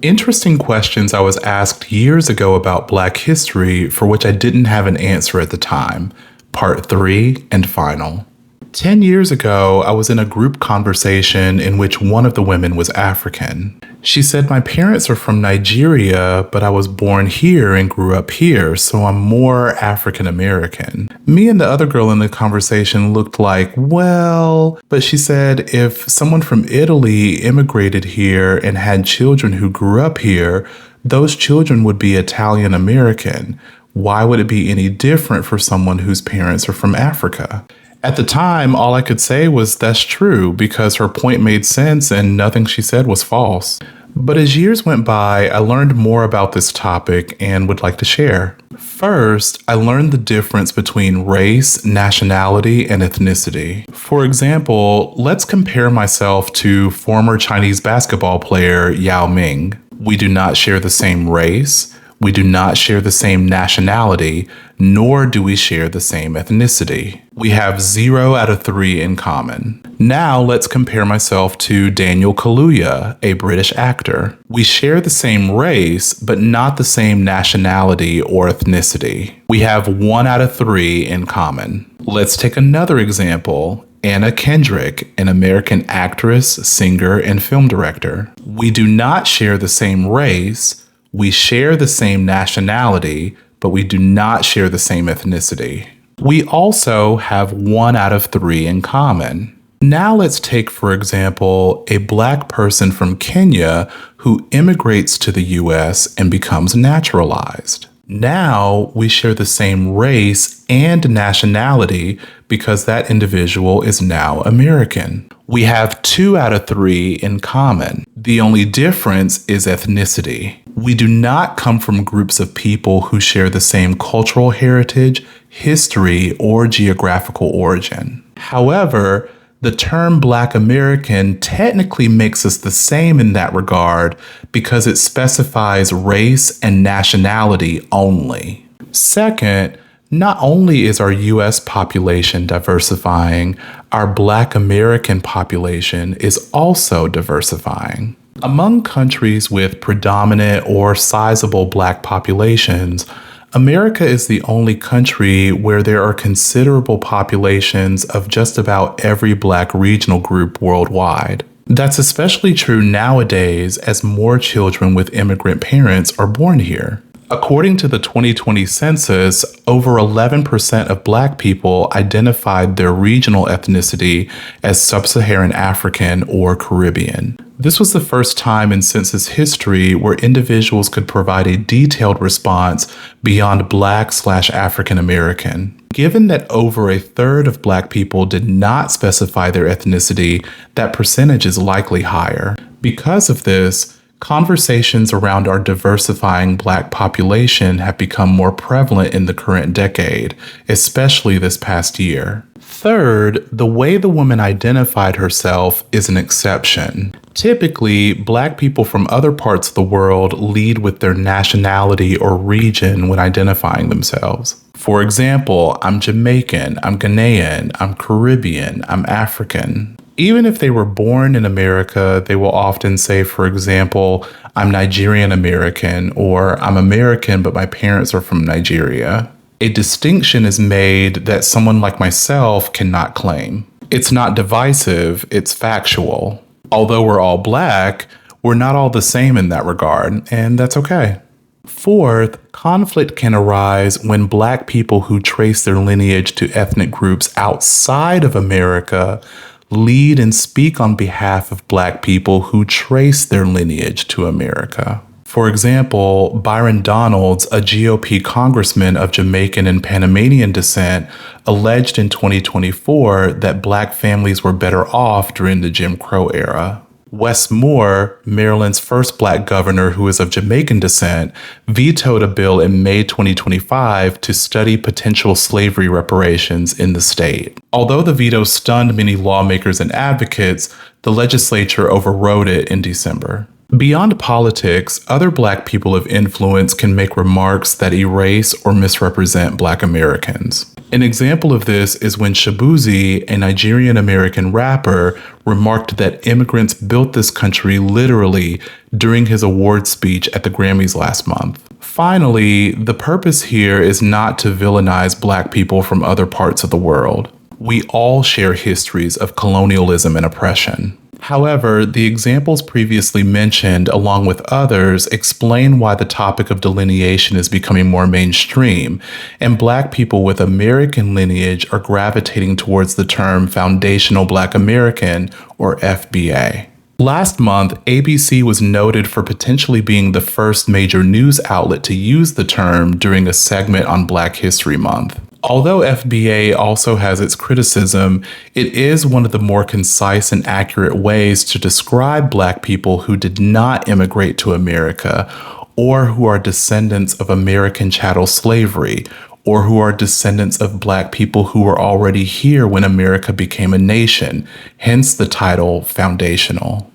Interesting questions I was asked years ago about Black history for which I didn't have an answer at the time. Part 3 and final. 10 years ago, I was in a group conversation in which one of the women was African. She said, "My parents are from Nigeria, but I was born here and grew up here, so I'm more African American." Me and the other girl in the conversation looked like, well, but she said if someone from Italy immigrated here and had children who grew up here, those children would be Italian American. Why would it be any different for someone whose parents are from Africa? At the time, all I could say was that's true because her point made sense and nothing she said was false. But as years went by, I learned more about this topic and would like to share. First, I learned the difference between race, nationality, and ethnicity. For example, let's compare myself to former Chinese basketball player Yao Ming. We do not share the same race. We do not share the same nationality, nor do we share the same ethnicity. We have 0 out of 3 in common. Now let's compare myself to Daniel Kaluuya, a British actor. We share the same race, but not the same nationality or ethnicity. We have 1 out of 3 in common. Let's take another example. Anna Kendrick, an American actress, singer, and film director. We do not share the same race. We share the same nationality, but we do not share the same ethnicity. We also have 1 out of 3 in common. Now let's take, for example, a Black person from Kenya who immigrates to the US and becomes naturalized. Now we share the same race and nationality because that individual is now American. We have 2 out of 3 in common. The only difference is ethnicity. We do not come from groups of people who share the same cultural heritage, history, or geographical origin. However, the term Black American technically makes us the same in that regard because it specifies race and nationality only. Second, not only is our U.S. population diversifying, our Black American population is also diversifying. Among countries with predominant or sizable Black populations, America is the only country where there are considerable populations of just about every Black regional group worldwide. That's especially true nowadays as more children with immigrant parents are born here. According to the 2020 census, over 11% of Black people identified their regional ethnicity as Sub-Saharan African or Caribbean. This was the first time in census history where individuals could provide a detailed response beyond Black/African American. Given that over a third of Black people did not specify their ethnicity, that percentage is likely higher. Because of this, conversations around our diversifying Black population have become more prevalent in the current decade, especially this past year. Third, the way the woman identified herself is an exception. Typically, Black people from other parts of the world lead with their nationality or region when identifying themselves. For example, I'm Jamaican, I'm Ghanaian, I'm Caribbean, I'm African. Even if they were born in America, they will often say, for example, I'm Nigerian American, or I'm American, but my parents are from Nigeria. A distinction is made that someone like myself cannot claim. It's not divisive, it's factual. Although we're all Black, we're not all the same in that regard, and that's okay. Fourth, conflict can arise when Black people who trace their lineage to ethnic groups outside of America lead and speak on behalf of Black people who trace their lineage to America. For example, Byron Donalds, a GOP congressman of Jamaican and Panamanian descent, alleged in 2024 that Black families were better off during the Jim Crow era. Wes Moore, Maryland's first Black governor who is of Jamaican descent, vetoed a bill in May 2025 to study potential slavery reparations in the state. Although the veto stunned many lawmakers and advocates, the legislature overrode it in December. Beyond politics, other Black people of influence can make remarks that erase or misrepresent Black Americans. An example of this is when Shabuzi, a Nigerian American rapper, remarked that immigrants built this country literally during his award speech at the Grammys last month. Finally, the purpose here is not to villainize Black people from other parts of the world. We all share histories of colonialism and oppression. However, the examples previously mentioned, along with others, explain why the topic of delineation is becoming more mainstream, and Black people with American lineage are gravitating towards the term Foundational Black American, or FBA. Last month, ABC was noted for potentially being the first major news outlet to use the term during a segment on Black History Month. Although FBA also has its criticism, it is one of the more concise and accurate ways to describe Black people who did not immigrate to America, or who are descendants of American chattel slavery, or who are descendants of Black people who were already here when America became a nation, hence the title foundational.